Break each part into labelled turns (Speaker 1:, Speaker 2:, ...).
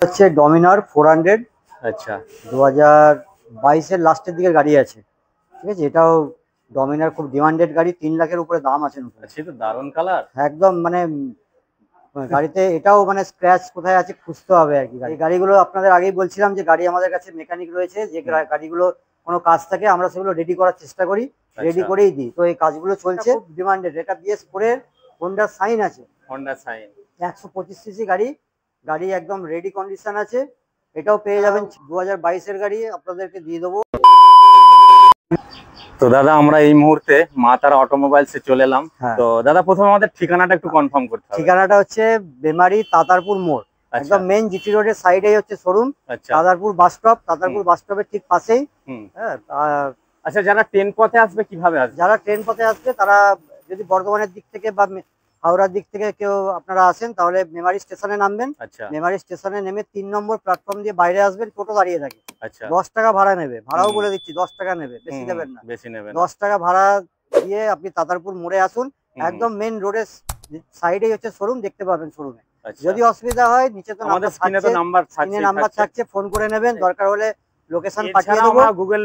Speaker 1: হচ্ছে ডমিনার 400।
Speaker 2: আচ্ছা
Speaker 1: 2022-এর লাস্টের দিকের গাড়ি আছে, ঠিক আছে। এটাও ডমিনার, খুব ডিমান্ডেড গাড়ি, 3 লাখের উপরে দাম আছে নতুন।
Speaker 2: আচ্ছা, তো দারুণ কালার
Speaker 1: একদম মানে গাড়িতে এটাও মানে স্ক্র্যাচ কোথায় আছে খুঁজতে হবে আর কি। এই গাড়িগুলো আপনাদের আগেই বলছিলাম যে গাড়ি আমাদের কাছে মেকানিক রয়েছে, যে গাড়িগুলো কোনো কাজ থাকে আমরা সেগুলো রেডি করার চেষ্টা করি, রেডি করেই দিই। তো এই কাজগুলো চলছে, খুব ডিমান্ডেড। এটা BS4 এর হোন্ডা সাইন আছে,
Speaker 2: হন্ডা সাইন
Speaker 1: 125 সিসি গাড়ি। গাড়ি একদম রেডি কন্ডিশন আছে। এটাও পেয়ে যাবেন 2022-এর গাড়ি, আপনাদেরকে দিয়ে দেবো।
Speaker 2: তো দাদা আমরা এই মুহূর্তে মা তারা অটোমোবাইলসে চলে এলাম। তো দাদা প্রথমে আমাদের ঠিকানাটা একটু কনফার্ম করতে হবে।
Speaker 1: ঠিকানাটা হচ্ছে বেমারি তাতারপুর মোড়, একদম মেইন জিটি রোডের সাইডেই হচ্ছে showroom. Tatarpur bus stop, Tatarpur bus স্টপের ঠিক পাশেই।
Speaker 2: আচ্ছা, যারা ট্রেন পথে আসবে কিভাবে আসবে?
Speaker 1: যারা ট্রেন পথে আসবে তারা যদি বর্ধমানের দিক থেকে বা হাওড়ার দিক থেকে কেউ আপনারা আসেন, তাহলে মেমারি স্টেশনে নামবেন। মেমারি স্টেশনে নেমে 3 নম্বর প্ল্যাটফর্ম দিয়ে বাইরে আসবেন, টোটো দাঁড়িয়ে থাকে। 10 টাকা ভাড়া নেবে, ভাড়াও বলে দিচ্ছি 10 টাকা নেবে, বেশি দেবেন না, বেশি নেবেন। 10 টাকা ভাড়া দিয়ে আপনি তাতারপুর মোড়ে আসুন, একদম মেইন রোডের সাইডেই হচ্ছে শোরুম, দেখতে পাবেন শোরুমে। যদি অসুবিধা হয় নিচে তো নাম্বার থাকছে, ফোন করে নেবেন, দরকার হলে লোকেশন পাঠিয়ে দেবো।
Speaker 2: গুগল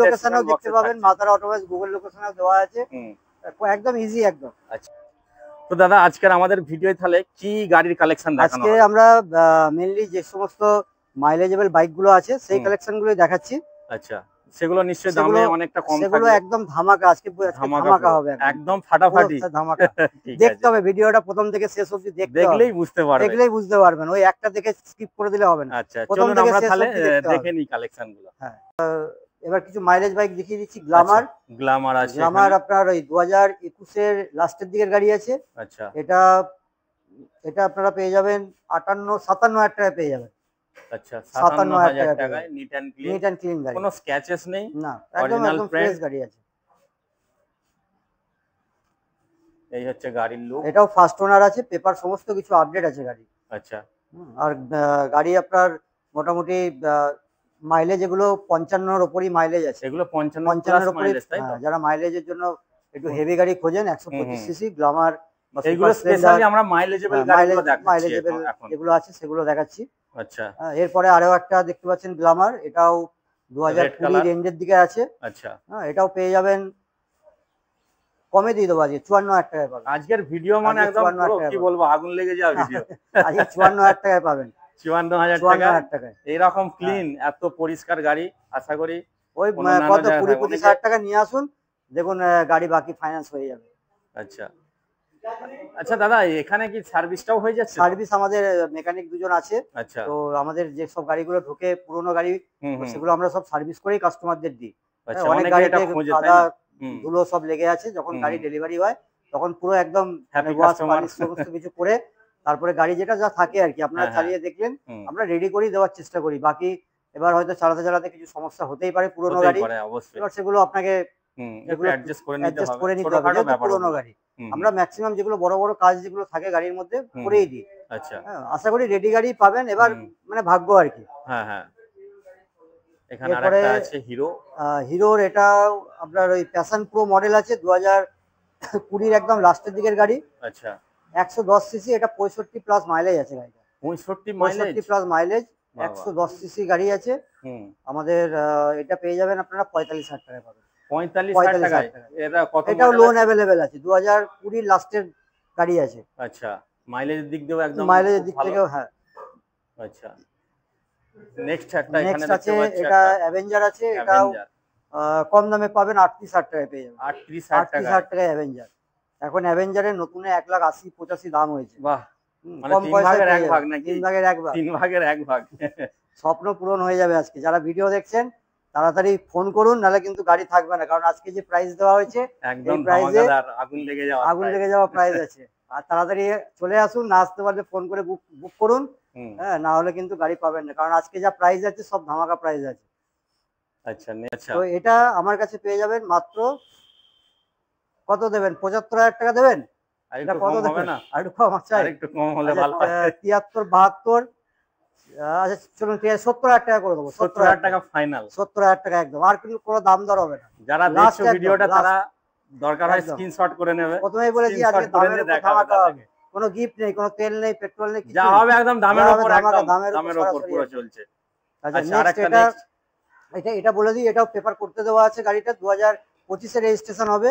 Speaker 1: লোকেশনেও দেখতে পাবেন, মা তারা অটোমোবাইলস গুগল লোকেশনেও দেওয়া আছে, একদম ইজি একদম।
Speaker 2: আচ্ছা, তো দাদা আজকের আমাদের ভিডিও তাহলে কি গাড়ির কালেকশন দেখানো হবে?
Speaker 1: আজকে আমরা মেইনলি যে সমস্ত মাইলেজেবল বাইকগুলো আছে সেই কালেকশনগুলোই দেখাচ্ছি।
Speaker 2: আচ্ছা, সেগুলো নিশ্চয়ই দামে অনেকটা কম থাকবে।
Speaker 1: সেগুলো একদম ধামাকা, আজকে ধামাকা হবে,
Speaker 2: একদম ফাটাফাটি
Speaker 1: ধামাকা। দেখতে হবে ভিডিওটা প্রথম থেকে শেষ অবধি, দেখলেই বুঝতে পারবেন, ওই একটা দেখে স্কিপ করে দিলে হবে না।
Speaker 2: আচ্ছা, চলুন আমরা তাহলে দেখে নিই কালেকশনগুলো।
Speaker 1: হ্যাঁ, এবার কিছু মাইলেজ বাইক দেখিয়ে দিচ্ছি। গ্ল্যামার আছে, গ্ল্যামার আপনার ওই 2021-এর লাস্টের দিকের গাড়ি আছে।
Speaker 2: আচ্ছা,
Speaker 1: এটা আপনারা পেয়ে যাবেন 57,000 টাকায় পেয়ে যাবেন।
Speaker 2: আচ্ছা, 57,000 টাকায় নিট এন্ড ক্লিন গাড়ি, কোনো স্ক্র্যাচেস নেই,
Speaker 1: না, একদম ফ্রেশ গাড়ি আছে।
Speaker 2: এই হচ্ছে গাড়ির লুক।
Speaker 1: এটাও ফার্স্ট ওনার আছে, পেপার সমস্ত কিছু আপডেট আছে গাড়ি।
Speaker 2: আচ্ছা,
Speaker 1: আর গাড়ি আপনার মোটামুটি মাইলেজ এগুলো 55-এর উপরই মাইলেজ আছে।
Speaker 2: এগুলো 55 মাইলেজ, তাই তো?
Speaker 1: যারা মাইলেজের জন্য একটু হেভি গাড়ি খোঁজেন, 125 সিসি গ্ল্যামার,
Speaker 2: এইগুলো স্পেশালি আমরা মাইলেজেবল গাড়িগুলো দেখাচ্ছি,
Speaker 1: মাইলেজেবল যেগুলো আছে সেগুলো দেখাচ্ছি।
Speaker 2: আচ্ছা,
Speaker 1: এরপরে আরো একটা দেখতে পাচ্ছেন গ্ল্যামার, এটাও 2020 রেঞ্জের দিকে আছে।
Speaker 2: আচ্ছা,
Speaker 1: এটাও পেয়ে যাবেন, কমে দিয়ে দেবো আজকে 54,000 টাকায় পাবেন।
Speaker 2: আজকের ভিডিও মানে একদম কি বলবো, আগুন লেগে যাওয়া ভিডিও।
Speaker 1: আজকে 54,000 টাকায় পাবেন,
Speaker 2: 54,000 টাকায় এইরকম ক্লিন এত পরিষ্কার গাড়ি। আশা করি
Speaker 1: ওই কত 20-25,000 টাকা নিয়ে আসুন, দেখুন গাড়ি বাকি ফাইন্যান্স হয়ে যাবে।
Speaker 2: আচ্ছা, আচ্ছা দাদা এখানে কি সার্ভিসটাও হয়ে যাচ্ছে?
Speaker 1: সার্ভিস আমাদের মেকানিক দুজন আছে।
Speaker 2: আচ্ছা,
Speaker 1: তো আমাদের যে সব গাড়িগুলো ঢোকে পুরোনো গাড়ি, সেগুলো আমরা সব সার্ভিস করেই কাস্টমারদের দিই। অনেক গাড়িতে কাদা ধুলো সব লেগে আছে, যখন গাড়ি ডেলিভারি হয় তখন পুরো একদম ওয়াশ পালিশ সমস্ত কিছু করে তারপরে গাড়ি যেটা যা থাকে আর কি আপনারা চালিয়ে দেখলেন, আমরা রেডি করেই দেওয়ার চেষ্টা করি। বাকি এবার হয়তো চালাতে চালাতে কিছু সমস্যা হতেই পারে পুরোনো গাড়ি, এবার সেগুলো আপনাকে অ্যাডজাস্ট করে নিতে হবে, পুরোনো গাড়ি। আমরা ম্যাক্সিমাম যেগুলো বড় বড় কাজ যেগুলো থাকে গাড়ির মধ্যে করেই দিই।
Speaker 2: আচ্ছা,
Speaker 1: আশা করি রেডি গাড়ি পাবেন, এবার মানে ভাগ্য আর কি।
Speaker 2: হ্যাঁ হ্যাঁ, এখানে আরেকটা আছে
Speaker 1: হিরোর, এটা আপনার ওই প্যাশন প্রো মডেল আছে, 2020-এর একদম লাস্টের দিকের গাড়ি।
Speaker 2: আচ্ছা,
Speaker 1: 110 সিসি, এটা 65 প্লাস মাইলেজ আছে গাড়িটা।
Speaker 2: 65
Speaker 1: প্লাস মাইলেজ, 110 সিসি গাড়ি আছে আমাদের। এটা পেয়ে যাবেন আপনারা 45,000 টাকায় পাবেন।
Speaker 2: 45,000 টাকায়।
Speaker 1: এটাও লোন অ্যাভেলেবেল আছে, 2020 লাস্টের গাড়ি আছে।
Speaker 2: আচ্ছা, মাইলেজের দিক দিয়েও একদম
Speaker 1: মাইলেজের দিক থেকেও, হ্যাঁ।
Speaker 2: আচ্ছা, নেক্সট আছে,
Speaker 1: এটা অ্যাভেঞ্জার আছে, এটাও কম দামে পাবেন, 38,000 টাকায় পেয়ে যাবেন। 38,000 টাকায় অ্যাভেঞ্জার। এখন অ্যাভেঞ্জারের নতুনে 1,80-85 দাম হয়েছে।
Speaker 2: বাহ, মানে
Speaker 1: কম পয়সায়
Speaker 2: 1 ভাগ নাকি?
Speaker 1: 3 ভাগের 1 ভাগ,
Speaker 2: 3 ভাগের 1 ভাগ।
Speaker 1: স্বপ্ন পূরণ হয়ে যাবে আজকে। যারা ভিডিও দেখছেন তাড়াতাড়ি ফোন করুন, নাহলে কিন্তু গাড়ি থাকবে না, কারণ আজকে যে প্রাইস দেওয়া হয়েছে
Speaker 2: একদম ধামাকাদার, আগুন লেগে যাওয়া
Speaker 1: প্রাইস আছে। আর তাড়াতাড়ি চলে আসুন, না আসতে পারলে ফোন করে বুক করুন, হ্যাঁ, না হলে কিন্তু গাড়ি পাবেন না, কারণ আজকে যা প্রাইস আছে সব ধামাকা প্রাইস আছে।
Speaker 2: আচ্ছা,
Speaker 1: তো এটা আমার কাছে পেয়ে যাবেন মাত্র, কত দেবেন? 75,000 টাকা দেবেন?
Speaker 2: এটা কত হবে না?
Speaker 1: আর একটু কম আছে,
Speaker 2: আরেকটু কম হলে ভালো হয়।
Speaker 1: 73-72, আচ্ছা চলুন 70,000 টাকা করে দেবো।
Speaker 2: 70,000 টাকা ফাইনাল,
Speaker 1: 70,000 টাকা একদম, আর কিন্তু কোনো দাম দর হবে না।
Speaker 2: যারা দেখছো ভিডিওটা তারা দরকার হয় স্ক্রিনশট করে নেবে।
Speaker 1: প্রথমেই বলেছি আজকে দামের উপর ধামাকা হবে, কোনো গিফট নেই, কোনো তেল নেই, পেট্রোল নেই,
Speaker 2: যা হবে একদম দামের উপর, একদম দামের উপর পুরো চলছে।
Speaker 1: আচ্ছা এটা বলে দিই, এটাও পেপার করতে দেওয়া আছে। গাড়িটা 2025 এর রেজিস্ট্রেশন হবে।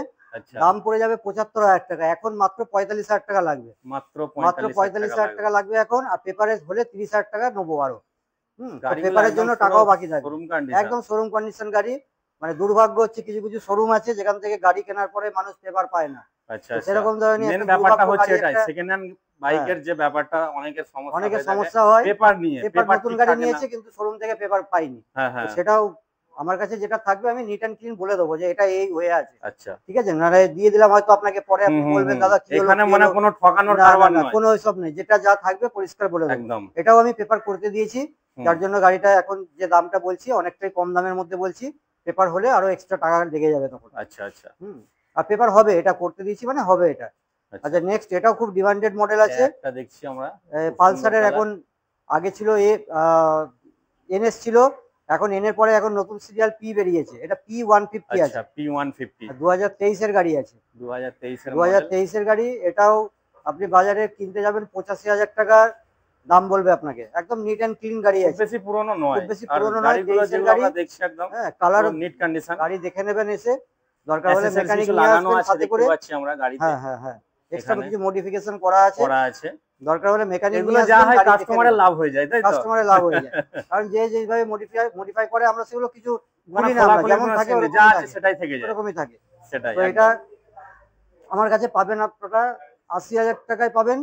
Speaker 1: দাম পড়ে যাবে 75,000 টাকা, এখন মাত্র 45,000 টাকা লাগবে, মাত্র 45,000 টাকা লাগবে এখন। আর পেপারে হলে 30,000 টাকা নেবো আরো। পেপারের জন্য টাকাও বাকি থাকবে, একদম শোরুম কন্ডিশন গাড়ি। মানে দুর্ভাগ্য হচ্ছে কিছু কিছু শোরুম আছে যেখান থেকে গাড়ি কেনার পরে মানুষ পেপার পায় না। সেরকম ধরনের
Speaker 2: মেন ব্যাপারটা হচ্ছে এটাই, সেকেন্ড হ্যান্ড বাইকের যে ব্যাপারটা অনেকের সমস্যা
Speaker 1: হয়,
Speaker 2: পেপার নিয়ে।
Speaker 1: পেপার নতুন গাড়ি নিয়েছে কিন্তু শোরুম থেকে পেপার পাইনি, সেটাও আমার কাছে যেটা থাকবে আমি নিট এন্ড ক্লিন বলে দেবো যে এটা এই হয়ে আছে।
Speaker 2: আচ্ছা
Speaker 1: ঠিক আছে, না দিয়ে দিলাম হয়তো আপনাকে, পরে আপনি বলবেন দাদা কি হলো,
Speaker 2: এখানে মানে কোনো ঠকানোর কারবার নয়,
Speaker 1: কোনো ওইসব নেই, যেটা যা থাকবে পরিষ্কার বলে দেবো একদম। এটাও আমি পেপার করতে দিয়েছি, যার জন্য গাড়িটা এখন যে দামটা বলছি অনেকটাই কম দামের মধ্যে বলছি। পেপার হলে আরো এক্সট্রা টাকা লেগে যাবে তখন।
Speaker 2: আচ্ছা আচ্ছা
Speaker 1: আর পেপার হবে, এটা করতে দিয়েছি মানে হবে এটা। আচ্ছা নেক্সট, এটাও খুব ডিমান্ডেড মডেল আছে,
Speaker 2: এটা দেখছি আমরা
Speaker 1: পালসারের। এখন আগে ছিল এনএস ছিল, এখন এন এর পরে এখন নতুন সিরিয়াল পি বেরিয়েছে, এটা P150 আছে।
Speaker 2: P150
Speaker 1: 2023 এর গাড়ি আছে, 2023 এর গাড়ি। এটাও আপনি বাজারে কিনতে যাবেন 85,000 টাকার দাম বলবে আপনাকে, একদম নিট এন্ড ক্লিন গাড়ি আছে,
Speaker 2: বেশি পুরনো নয়,
Speaker 1: বেশি পুরনো নয়। 23 এর গাড়ি
Speaker 2: দেখছি একদম
Speaker 1: কালার
Speaker 2: নিট কন্ডিশন।
Speaker 1: গাড়ি দেখে নেবেন এসে, দরকার হলে মেকানিক নিয়ে আসবেন সাথে করে।
Speaker 2: পাচ্ছি আমরা গাড়িতে,
Speaker 1: হ্যাঁ এক্সট্রা কিছু মডিফিকেশন করা আছে, দরকার হলে মেকানিক
Speaker 2: এগুলো যা হয় কাস্টমারের লাভ হয়ে যায়, তাই তো?
Speaker 1: কাস্টমারের লাভ হয়ে যায়, কারণ যে যেভাবে মডিফাই করে আমরা সেগুলো কিছু বলি না, যেমন থাকে
Speaker 2: যা আছে সেটাই থেকে যায়,
Speaker 1: এরকমই থাকে
Speaker 2: সেটাই।
Speaker 1: তো এটা আমার কাছে পাবেন আপনারা 80,000 টাকায় পাবেন,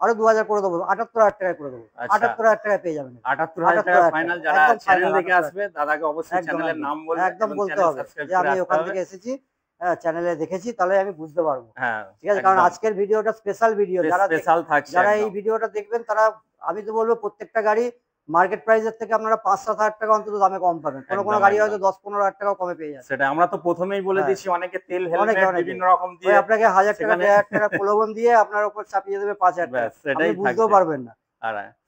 Speaker 1: আরো 2,000 করে দেবো, 78,000 টাকায় করে দেবো। 78,000 টাকায় পেয়ে যাবেন,
Speaker 2: 78,000 টাকা ফাইনাল। যারা চ্যানেল থেকে আসবে তাদেরকে অবশ্যই চ্যানেলের নাম বলবেন,
Speaker 1: একদম বলতে হবে যে আমি ওখান থেকে এসেছি, চ্যানেলে দেখেছি, তাহলে আমি বুঝতে পারবো। ঠিক আছে, কারণ আজকের ভিডিওটা স্পেশাল ভিডিও, যারা এই ভিডিওটা দেখবেন তারা, আমি তো বলবো প্রত্যেকটা গাড়ি মার্কেট প্রাইসের থেকে আপনারা 5-7 হাজার টাকা অন্তত দামে কম পাবেন, কোনো গাড়ি হয়তো 10-15 হাজার টাকা কমে পেয়ে যাচ্ছে।
Speaker 2: সেটা আমরা তো প্রথমেই বলে দিয়েছি, অনেকে তেল হেলমেট বিভিন্ন রকম দিয়ে
Speaker 1: আপনাকে 1,000 টাকা 1,500 টাকা প্রলোভন দিয়ে আপনার উপর চাপিয়ে দেবে 5,000 টাকা, আপনি বুঝতেও পারবেন না।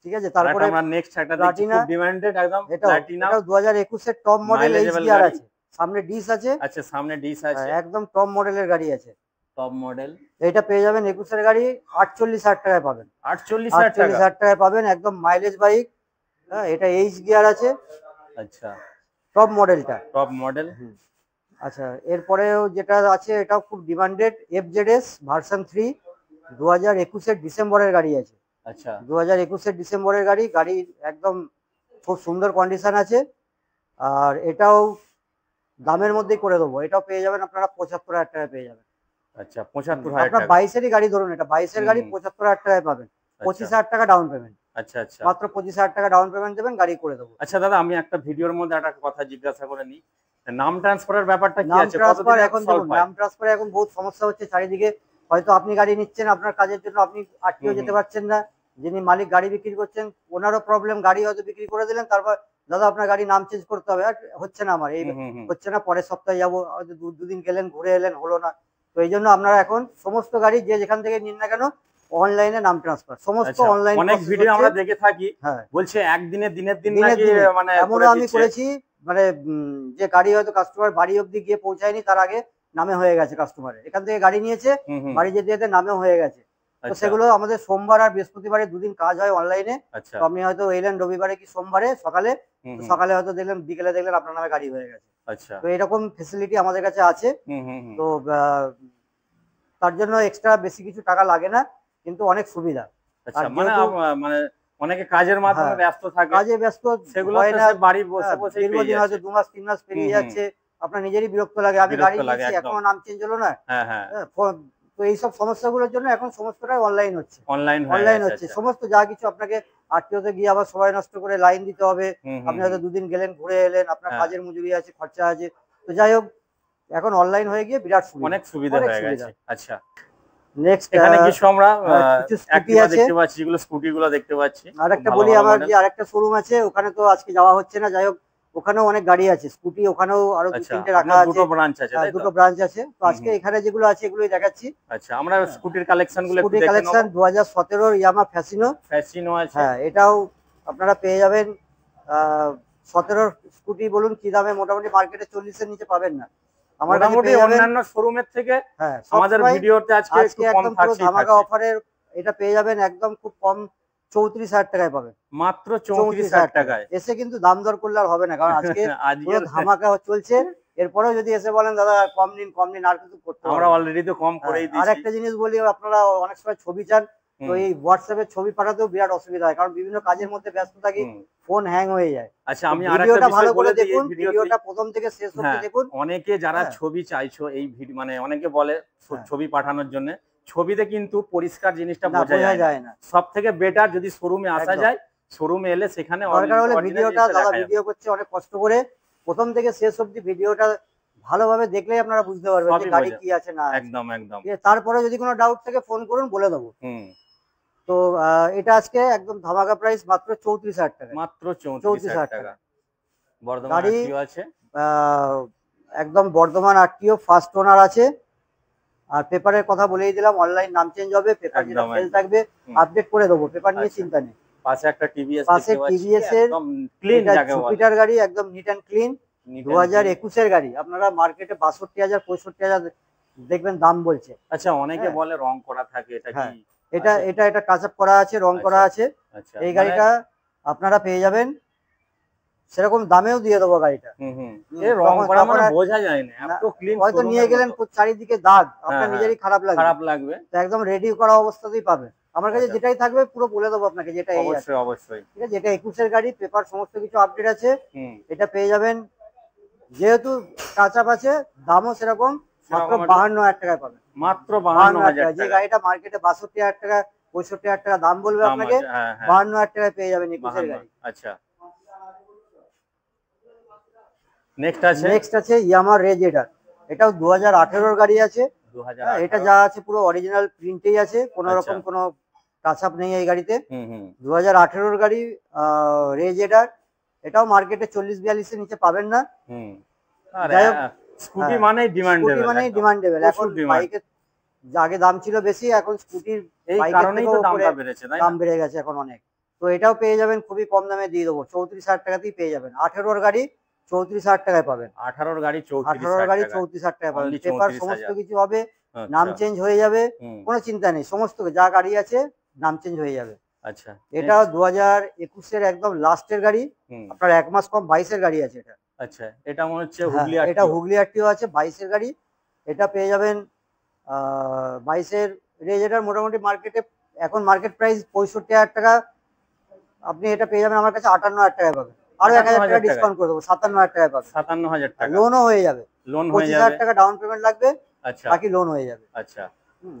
Speaker 1: ঠিক আছে, তারপরে
Speaker 2: আমরা নেক্সট একটা দেখছি খুব ডিমান্ডেড একদম প্লাটিনা,
Speaker 1: এটা 2021 এর টপ মডেল, এইচ গিয়ার আছে, সামনে ডিস আছে।
Speaker 2: আচ্ছা সামনে ডিস আছে,
Speaker 1: একদম টপ মডেলের গাড়ি আছে,
Speaker 2: টপ মডেল।
Speaker 1: এটা পেয়ে যাবেন 21 এর গাড়ি 48,000 টাকায় পাবেন,
Speaker 2: 48,000
Speaker 1: টাকায় পাবেন, একদম মাইলেজ বাইক। এটা এইচ গিয়ার আছে।
Speaker 2: আচ্ছা
Speaker 1: টপ মডেলটা,
Speaker 2: টপ মডেল।
Speaker 1: আচ্ছা এরপরেও যেটা আছে এটাও খুব ডিমান্ডেড, FZS ভার্সন 3 2021 এর ডিসেম্বরের গাড়ি আছে।
Speaker 2: আচ্ছা
Speaker 1: 2021 এর ডিসেম্বরের গাড়ি, গাড়ি একদম খুব সুন্দর কন্ডিশন আছে। আর এটাও দামের মধ্যেই করে দেবো, এটাও পেয়ে যাবেন আপনারা 75,000 টাকায় পেয়ে যাবেন।
Speaker 2: আচ্ছা 75,000
Speaker 1: টাকা, 22 এরই গাড়ি ধরুন, এটা 22 এর গাড়ি 75,000 টাকায় পাবেন, 25,000 টাকা ডাউন পেমেন্ট।
Speaker 2: আচ্ছা আচ্ছা
Speaker 1: মাত্র 25,000 টাকা ডাউন পেমেন্ট দেবেন, গাড়ি করে দেবো।
Speaker 2: আচ্ছা দাদা, আমি একটা ভিডিওর মধ্যে একটা কথা জিজ্ঞাসা করে নিই, নাম ট্রান্সফারের ব্যাপারটা কি আছে?
Speaker 1: নাম ট্রান্সফারে এখন বহুত সমস্যা হচ্ছে চারিদিকে। হয়তো আপনি গাড়ি নিচ্ছেন, আপনার কাজের জন্য আপনি আটকেও যেতে পারছেন না, যিনি মালিক গাড়ি বিক্রি করছেন ওনারও প্রবলেম, গাড়ি হয়তো বিক্রি করে দিলেন, তারপর দাদা আপনার গাড়ি নাম চেঞ্জ করতে হবে, আর হচ্ছে না, আমার এই হচ্ছে না, পরের সপ্তাহে যাবো, হয়তো দুদিন গেলেন ঘুরে এলেন, হলো না। তো এই জন্য আপনারা এখন সমস্ত গাড়ি যে যেখান থেকে নিন না কেন অনলাইনে নাম ট্রান্সফার, সমস্ত অনলাইন।
Speaker 2: অনেক ভিডিও আমরা দেখে থাকি, বলছে একদিনে দিনের দিন নাকি, মানে
Speaker 1: এমনও আমি করেছি, মানে যে গাড়ি হয়তো কাস্টমার বাড়ি অবধি গিয়ে পৌঁছায়নি, তার আগে নামে হয়ে গেছে, কাস্টমারের এখান থেকে গাড়ি নিয়েছে, বাড়ি যেতে যেতে নামে হয়ে গেছে। তো সেগুলো আমাদের সোমবার আর বৃহস্পতিবারে দুদিন কাজ হয় অনলাইনে। তো আপনি হয়তো এলেন রবিবারে কি সোমবারে সকালে, সকালে হয়তো দেখলেন, বিকেলে দেখলেন আপনার নামে গাড়ি হয়ে গেছে। তো এরকম ফেসিলিটি আমাদের কাছে আছে। তো তার জন্য এক্সট্রা বেশি কিছু টাকা লাগে না, কিন্তু অনেক সুবিধা।
Speaker 2: মানে অনেকে কাজের মাধ্যমে ব্যস্ত থাকে,
Speaker 1: কাজে ব্যস্ত,
Speaker 2: সেগুলো বাড়ি বসে বসে
Speaker 1: দীর্ঘদিন হয়তো 2 মাস 3 মাস পেরিয়ে যাচ্ছে, আপনার নিজেরই বিরক্ত লাগে, আমি গাড়ি নিয়েছি এখনো নাম চেঞ্জ হলো না। তো এইসব সমস্যাগুলোর জন্য এখন সমস্তটাই অনলাইন হচ্ছে, অনলাইন হচ্ছে সমস্ত, যা কিছু আপনাকে আরটিওতে গিয়ে আবার সময় নষ্ট করে লাইন দিতে হবে, আপনি হয়তো দুদিন গেলেন ঘুরে এলেন, আপনার কাজের মজুরি আছে, খরচা আছে। তো যাই হোক, এখন অনলাইন হয়ে গিয়ে বিরাট সুবিধা,
Speaker 2: অনেক সুবিধা হয়ে গেছে। আচ্ছা
Speaker 1: নেক্সট
Speaker 2: এখানে কিছু আমরা
Speaker 1: স্কুটি আছে,
Speaker 2: দেখতে পাচ্ছি, যেগুলো স্কুটি গুলো দেখতে পাচ্ছি।
Speaker 1: আরেকটা বলি, আমার যে আরেকটা শোরুম আছে ওখানে তো আজকে যাওয়া হচ্ছে না, যাই হোক ওখানেও অনেক গাড়ি আছে, স্কুটি ওখানেও আরো 2-3টে রাখা আছে,
Speaker 2: দুটো ব্রাঞ্চ আছে,
Speaker 1: দুটো ব্রাঞ্চ আছে। তো আজকে এখানে যেগুলো আছে এগুলোই দেখাচ্ছি।
Speaker 2: আচ্ছা আমরা স্কুটির কালেকশন গুলো একটু
Speaker 1: দেখে নেব। স্কুটি কালেকশন 2017 এর ইয়ামা ফ্যাসিনো
Speaker 2: আছে,
Speaker 1: হ্যাঁ এটাও আপনারা পেয়ে যাবেন। 17 স্কুটি বলুন কি দামে, মোটামুটি মার্কেটে 40 এর নিচে পাবেন না,
Speaker 2: আমার মোটামুটি অন্যান্য শোরুমের থেকে আমাদের ভিডিওতে আজকে একটু কম থাকছে,
Speaker 1: ধামাকা অফারের এটা পেয়ে যাবেন একদম খুব কম 34,000 টাকায় পাবেন।
Speaker 2: মাত্র 34,000 টাকায়।
Speaker 1: এসে কিন্তু দাম দর করলে আর হবে না, কারণ আজকে পুরো ধামাকা চলছে। এরপরেও যদি এসে বলেন দাদা কম নিন আর কিছু করতে
Speaker 2: আমরা অলরেডি তো কম করেই দিয়েছি।
Speaker 1: আরেকটা জিনিস বলি, আপনারা অনেক সময় ছবি চান, তো এই হোয়াটসঅ্যাপে ছবি পাঠাতেও বিরাট অসুবিধা হয়, কারণ বিভিন্ন কাজের মধ্যে ব্যস্ত থাকি, ফোন হ্যাং হয়ে যায়।
Speaker 2: আচ্ছা, আমি আরেকটা বিষয় বলে দিই, এই
Speaker 1: ভিডিওটা প্রথম থেকে শেষ অবধি দেখুন।
Speaker 2: অনেকে যারা ছবি চাইছো এই মানে অনেকে বলে ছবি পাঠানোর জন্য, ছবিতে কিন্তু পরিষ্কার জিনিসটা বোঝা যায় না। সবথেকে বেটার যদি শোরুমে আসা যায়, শোরুমে এলে সেখানে
Speaker 1: দরকার হলে ভিডিওটা দাদা ভিডিও করছে অনেক কষ্ট করে, প্রথম থেকে শেষ অবধি ভিডিওটা ভালোভাবে দেখলেই আপনারা বুঝতে পারবেন যে গাড়ি কি আছে না।
Speaker 2: একদম একদম।
Speaker 1: তারপরে যদি কোনো ডাউট থাকে ফোন করুন, বলে দেবো। তো এটা আজকে একদম ধামাকা প্রাইস, মাত্র 34,000 টাকা।
Speaker 2: মাত্র 34,000 টাকা। বর্ধমান আরটিও আছে,
Speaker 1: একদম বর্ধমান আরটিও ফার্স্ট ওনার আছে। আর পেপারের কথা বলেই দিলাম, অনলাইন নাম চেঞ্জ হবে, পেপার যেটা ফেল থাকবে আপডেট করে দেবো, পেপার নিয়ে চিন্তা নেই।
Speaker 2: পাশে একটা টিভিএস,
Speaker 1: পাশে টিভিএস এর
Speaker 2: একদম ক্লিন জায়গা,
Speaker 1: জুপিটার গাড়ি একদম নিট এন্ড ক্লিন, 2021 এর গাড়ি। আপনারা মার্কেটে 62,000 65,000 দেখবেন দাম বলছে।
Speaker 2: আচ্ছা, অনেকে বলে রং করা থাকে, এটা কি?
Speaker 1: এটা টাচ আপ করা আছে, রং করা আছে। এই গাড়িটা আপনারা পেয়ে যাবেন, সেরকম দামেও দিয়ে দেবো গাড়িটা।
Speaker 2: রং করা মানে বোঝা যায় না, এত ক্লিন।
Speaker 1: হয়তো নিয়ে গেলেন চারিদিকে দাগ, আপনার নিজেরই খারাপ লাগবে। তো একদম রেডি করা অবস্থাতেই পাবেন আমার কাছে। যেটাই থাকবে পুরো বলে দেবো আপনাকে, যেটা
Speaker 2: অবশ্যই অবশ্যই।
Speaker 1: ঠিক আছে, যেটা 21 এর গাড়ি, পেপার সমস্ত কিছু আপডেট আছে, এটা পেয়ে যাবেন। যেহেতু টাচ আপ আছে, দামও সেরকম, মাত্র 52,000 টাকায় পাবেন।
Speaker 2: মাত্র 52,000
Speaker 1: যে গাড়িটা মার্কেটে 62,000 টাকা 65,000 টাকা দাম বলবে আপনাকে, 52,000 টাকায় পেয়ে যাবেন 21 এর গাড়ি।
Speaker 2: আচ্ছা, নেক্সট আছে
Speaker 1: ইয়ামাহা রেজ এডার। এটাও 2018 এর গাড়ি আছে। এটা যা আছে পুরো অরিজিনাল প্রিন্টেই আছে, কোনো রকম কোনো টাচ আপ নেই এই গাড়িতে। 2018 এর গাড়ি, রেজ এডার। এটাও মার্কেটে 40-42 এর নিচে পাবেন না। যাই হোক,
Speaker 2: স্কুটি মানেই
Speaker 1: ডিমান্ডেবল। এখন বাইকের আগে দাম ছিল বেশি, এখন স্কুটির
Speaker 2: এই কারণেই তো দামটা বেড়েছে, তাই না?
Speaker 1: দাম বেড়ে গেছে এখন অনেক। তো এটাও পেয়ে যাবেন খুবই কম দামে দিয়ে দেবো, 34,000 টাকাতেই পেয়ে যাবেন। 18 এর গাড়ি 34,000 টাকায় পাবেন।
Speaker 2: 18 এর গাড়ি
Speaker 1: 34,000 টাকায় পাবেন। পেপার সমস্ত কিছু হবে, নাম চেঞ্জ হয়ে যাবে, কোনো চিন্তা নেই। সমস্ত যা গাড়ি আছে নাম চেঞ্জ হয়ে যাবে।
Speaker 2: আচ্ছা,
Speaker 1: এটা 2021 এর একদম লাস্টের গাড়ি, আপনার 1 মাস কম 22 এর গাড়ি আছে এটা।
Speaker 2: আচ্ছা, এটা মনে হচ্ছে হুগলি আরটিও।
Speaker 1: এটা হুগলি আরটিও আছে, 22 এর গাড়ি। এটা পেয়ে যাবেন 22 এর রেজ এটার মোটামুটি মার্কেটে এখন মার্কেট প্রাইস 65,000 টাকা। আপনি এটা পেয়ে যাবেন আমার কাছে 58,000 টাকায় পাবেন। আরো 1,000 টাকা ডিসকাউন্ট করে দেবো, 57,000 টাকায় পাবেন।
Speaker 2: 57,000 টাকা।
Speaker 1: লোনও হয়ে যাবে, 25,000 টাকা ডাউন পেমেন্ট লাগবে,
Speaker 2: আচ্ছা,
Speaker 1: বাকি লোন হয়ে যাবে।
Speaker 2: আচ্ছা,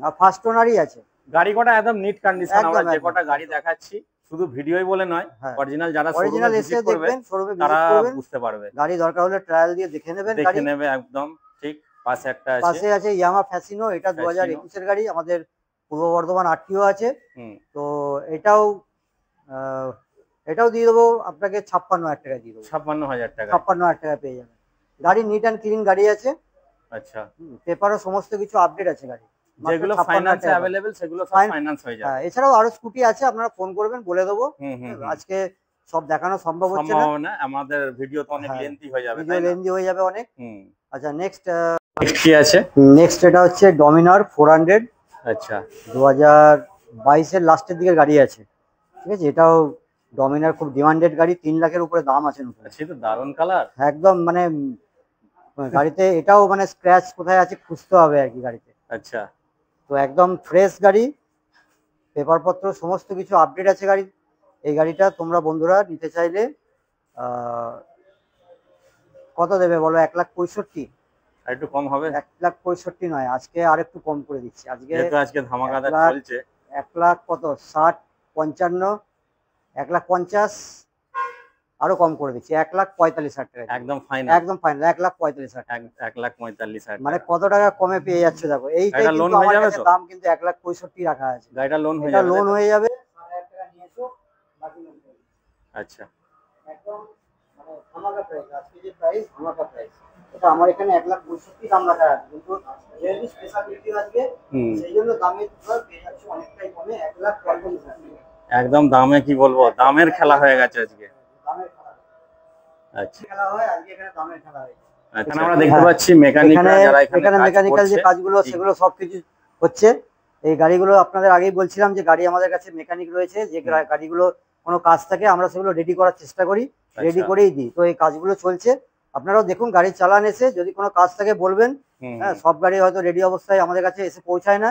Speaker 1: আর ফার্স্ট ওনারই আছে
Speaker 2: গাড়ি কটা একদম নিট কন্ডিশন। আমরা যে কটা গাড়ি দেখাচ্ছি শুধু ভিডিওই বলে নয়, অরিজিনাল যারা
Speaker 1: অরিজিনাল এসে দেখবেন, শোরুমে ভিজিট করবেন,
Speaker 2: বুঝতে পারবে।
Speaker 1: গাড়ি দরকার হলে ট্রায়াল দিয়ে দেখে নেবেন,
Speaker 2: দেখে নেবে একদম ঠিক। পাশে একটা আছে,
Speaker 1: পাশে আছে ইয়ামাহা ফ্যাসিনো। এটা 2021 এর গাড়ি, আমাদের পূর্ব বর্ধমান আরটিও আছে। তো এটাও দিয়ে দেবো আপনাকে 56,000 টাকা দিয়ে দেবো।
Speaker 2: 56,000 টাকা,
Speaker 1: 56,000 টাকা পেয়ে যাবেন। গাড়ি নিট অ্যান্ড ক্লিন গাড়ি আছে।
Speaker 2: আচ্ছা,
Speaker 1: পেপারও সমস্ত কিছু আপডেট আছে গাড়ি।
Speaker 2: যেগুলো ফাইন্যান্সে अवेलेबल সেগুলো সব ফাইন্যান্স হয়ে যাবে।
Speaker 1: এছাড়াও আরো স্কুটি আছে, আপনারা ফোন করবেন, বলে দেবো। আজকে সব দেখানো সম্ভব হচ্ছে না,
Speaker 2: আমাদের ভিডিও তো অনেক লেন্থি হয়ে যাবে,
Speaker 1: ভিডিও লেন্থি হয়ে যাবে অনেক। আচ্ছা, নেক্সট
Speaker 2: কি আছে?
Speaker 1: নেক্সট এটা হচ্ছে ডমিনার 400।
Speaker 2: আচ্ছা,
Speaker 1: 2022 এর লাস্টের দিকে গাড়ি আছে, ঠিক আছে। এটাও ডমিনার, খুব ডিমান্ডেড গাড়ি, 3 লাখের উপরে দাম আছে।
Speaker 2: আচ্ছা, তো দারুন কালার
Speaker 1: একদম, মানে গাড়িতে এটাও মানে স্ক্র্যাচ কোথায় আছে খুঁজতে হবে আর কি গাড়িতে।
Speaker 2: আচ্ছা,
Speaker 1: তো একদম ফ্রেশ গাড়ি, পেপারপত্র সমস্ত কিছু আপডেট আছে গাড়ি। এই গাড়িটা তোমরা বন্ধুরা নিতে চাইলে কত দেবে বলো? 1,65,000।
Speaker 2: একটু কম হবে?
Speaker 1: 1,65,000 নয়, আজকে আর একটু কম করে দিচ্ছি।
Speaker 2: আজকে ধামাকাদার চলছে।
Speaker 1: 1,00,000 কত 60 55 1,50,000 আরো কম করে দিচ্ছি, 1,45,000 টাকা
Speaker 2: একদম ফাইনাল।
Speaker 1: একদম ফাইনাল 1,45,000।
Speaker 2: 1,45,000
Speaker 1: মানে কত টাকা কমে পেয়ে যাচ্ছ দেখো। এইটাই
Speaker 2: লোন
Speaker 1: কিন্তু
Speaker 2: হয়ে
Speaker 1: আমার
Speaker 2: যাবে
Speaker 1: কাছে
Speaker 2: তো?
Speaker 1: দাম কিন্তু 1,65,000 রাখা আছে।
Speaker 2: গাড়িটা লোন হয়ে
Speaker 1: এটা
Speaker 2: যাবে?
Speaker 1: লোন হয়ে যাবে। 6,000 টাকা নিয়ে এসো, বাকি লোন করে দেব।
Speaker 2: আচ্ছা,
Speaker 1: একদম মানে ধামাকা প্রাইস, আজকে যে প্রাইস ধামাকা প্রাইস। এটা আমার এখানে 1,65,000 দাম রাখা আছে, কিন্তু যেহেতু স্পেশাল ভিডিও আজকে সেই জন্য দামে তোমরা পেয়ে যাচ্ছ অনেকটাই কমে, 1,45,000।
Speaker 2: একদম দামে কি বলবো, দামের খেলা হয়ে গেছে আজকে।
Speaker 1: দামের খেলা।
Speaker 2: আচ্ছা,
Speaker 1: খেলা হয় আজকে, এখানে দামের খেলা হয়।
Speaker 2: এখানে আমরা দেখতে পাচ্ছি মেকানিকরা যারা
Speaker 1: এখানে মেকানিক্যাল যে কাজগুলো সেগুলো সবকিছু হচ্ছে। এই গাড়িগুলো আপনাদের আগেই বলছিলাম যে গাড়ি আমাদের কাছে মেকানিক রয়েছে, যে গাড়িগুলো কোনো কাজ থাকে আমরা সেগুলো রেডি করার চেষ্টা করি, রেডি করেই দিই। তো এই কাজগুলো চলছে, আপনারাও দেখুন গাড়ি চালান, এসে যদি কোনো কাজ থাকে বলবেন। হ্যাঁ, সব গাড়ি হয়তো রেডি অবস্থায় আমাদের কাছে এসে পৌঁছায় না,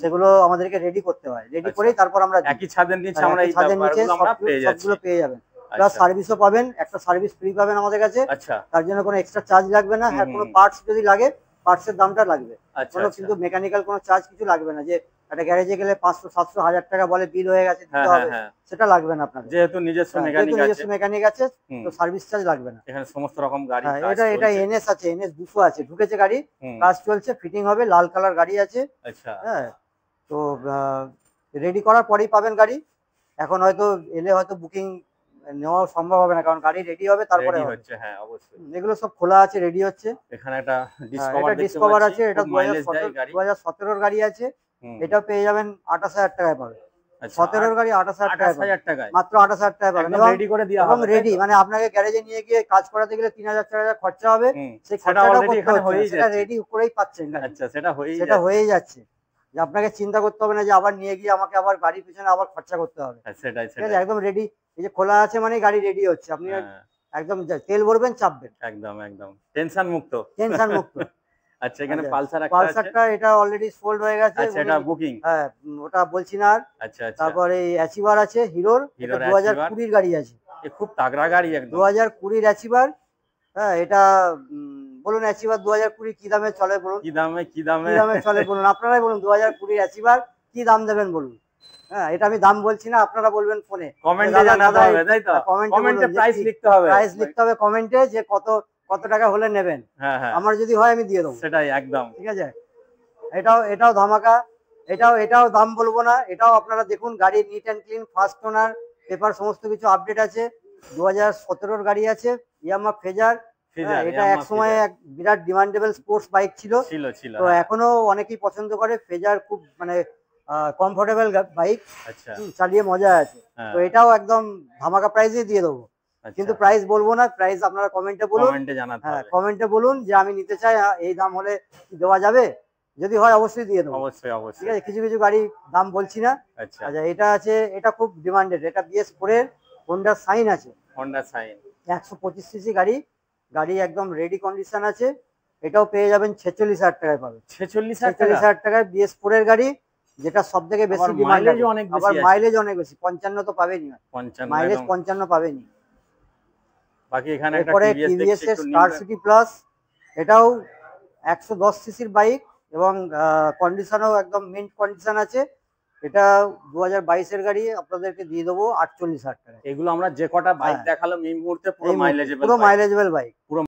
Speaker 1: সেগুলো আমাদেরকে রেডি করতে হয়, রেডি করেই তারপর আমরা
Speaker 2: একই ছাদের নিচে আমরা এই
Speaker 1: সবগুলো পেয়ে যাবেন। প্লাস সার্ভিসও পাবেন, একটা সার্ভিস ফ্রি পাবেন আমাদের কাছে।
Speaker 2: আচ্ছা,
Speaker 1: তার জন্য কোনো এক্সট্রা চার্জ লাগবে না। হ্যাঁ, কোনো পার্টস যদি লাগে পার্টসের দামটা লাগবে, কোনো কিন্তু মেকানিক্যাল কোনো চার্জ কিছু লাগবে না, যে একটা গ্যারেজে গেলে 500, 700, 1000 টাকা বলে বিল হয়ে গেছে দিতে হবে, সেটা লাগবে না আপনাদের,
Speaker 2: যেহেতু নিজস্ব
Speaker 1: মেকানিক আছে, তো সার্ভিস চার্জ লাগবে না।
Speaker 2: এখানে সমস্ত রকম গাড়ি,
Speaker 1: এটা এনএস আছে, এনএস 200 আছে, ঢুকেছে গাড়ি, কাজ চলছে, ফিটিং হবে, লাল কালার গাড়ি আছে।
Speaker 2: আচ্ছা,
Speaker 1: হ্যাঁ, তো রেডি করার পরেই পাবেন গাড়ি। এখন হয়তো এলে হয়তো বুকিং নেওয়া সম্ভব হবে না, কারণ গাড়ি রেডি হবে তারপরে
Speaker 2: হচ্ছে। হ্যাঁ, অবশ্যই
Speaker 1: এগুলো সব খোলা আছে, রেডি হচ্ছে।
Speaker 2: এখানে একটা
Speaker 1: ডিসকভার আছে, এটা 2017 গাড়ি আছে, এটাও পেয়ে যাবেন 28,000 টাকায় পাবেন। 17 গাড়ি 28,000 টাকায়, মাত্র 28,000 টাকায় পাবেন, এবং রেডি, মানে আপনাকে গ্যারেজে নিয়ে গিয়ে কাজ করাতে গেলে 3,000, 4,000 খরচা হবে, সেই খরচাটা রেডি করেই পাচ্ছেন।
Speaker 2: আচ্ছা,
Speaker 1: সেটা হয়ে যাচ্ছে, যে আপনাকে চিন্তা করতে হবে না যে আবার নিয়ে গিয়ে আমাকে আবার গাড়ির পিছনে আবার খরচা করতে হবে।
Speaker 2: সেটাই,
Speaker 1: একদম রেডি, এই যে খোলা আছে মানে গাড়ি রেডি হচ্ছে, আপনি একদম তেল ভরবেন, চাপবেন,
Speaker 2: একদম টেনশন মুক্ত। আচ্ছা, এখানে
Speaker 1: পালসারটা এটা অলরেডি সোল্ড হয়ে গেছে।
Speaker 2: আচ্ছা, এটা বুকিং?
Speaker 1: হ্যাঁ, ওটা বলছি না আর।
Speaker 2: আচ্ছা,
Speaker 1: তারপরে অ্যাচিভার আছে, হিরোর 2020 গাড়ি আছে,
Speaker 2: খুব তাগড়া গাড়ি একদম,
Speaker 1: 2020 অ্যাচিভার। হ্যাঁ, এটা বলুন অ্যাচিভার 2020 কি দামে চলে বলুন,
Speaker 2: কি দামে
Speaker 1: চলে বলুন, আপনারাই বলুন 2020 অ্যাচিভার কি দাম দেবেন বলুন। হ্যাঁ, এটা আমি দাম বলছি না, আপনারা বলবেন ফোনে,
Speaker 2: কমেন্টে জানাতে হবে, তাই তো? কমেন্টে প্রাইস লিখতে হবে,
Speaker 1: কমেন্টে যে কত টাকা হলে নেবেন।
Speaker 2: হ্যাঁ,
Speaker 1: আমার যদি হয় আমি দিয়ে দেবো,
Speaker 2: সেটাই একদম,
Speaker 1: ঠিক আছে। এটাও ধামাকা, এটাও দাম বলবো না, এটাও আপনারা দেখুন, গাড়ি neat and clean, first owner, paper সমস্ত কিছু আপডেট আছে। 2017 গাড়ি আছে, ইয়ামাহা ফেজার। এটা এক সময় এক বিরাট ডিমান্ডেবল স্পোর্টস বাইক ছিল, তো এখনো অনেকেই পছন্দ করে। ফেজার খুব মানে কমফোর্টেবল বাইক, চালিয়ে মজা আছে। তো এটাও একদম ধামাকা প্রাইসে দিয়ে দেবো, কিন্তু প্রাইস বলবো না, প্রাইস আপনারা কমেন্টে বলুন। হ্যাঁ, কমেন্টে বলুন যে আমি নিতে চাই, এই দাম হলে কি দেওয়া যাবে, যদি হয় অবশ্যই দিয়ে দেবো, অবশ্যই। ঠিক আছে, কিছু কিছু গাড়ি দাম বলছি না। আচ্ছা, এটা আছে, এটা খুব ডিমান্ডেড, এটা BS4 এর হোন্ডা সাইন আছে, 125 সিসি গাড়ি একদম রেডি কন্ডিশন আছে। এটাও পেয়ে যাবেন 46,000 টাকায় পাবেন। 46,000 টাকায় BS4 এর গাড়ি, যেটা সব থেকে বেশি ডিমান্ড, আবার মাইলেজ অনেক বেশি, 55 তো পাবেনি, মাইলেজ 55 পাবেনি। বাকি এখানে একটা TVS এর স্টার সিটি প্লাস, এটাও 110 সিসির বাইক, এবং কন্ডিশনও একদম মিন্ট কন্ডিশন আছে। এটা 2022 এর গাড়ি, আপনাদেরকে দিয়ে দেবো 48,000 টাকা।
Speaker 2: এগুলো আমরা যে কটা বাইক দেখালাম এই মুহূর্তে পুরো মাইলেজেবল বাইক।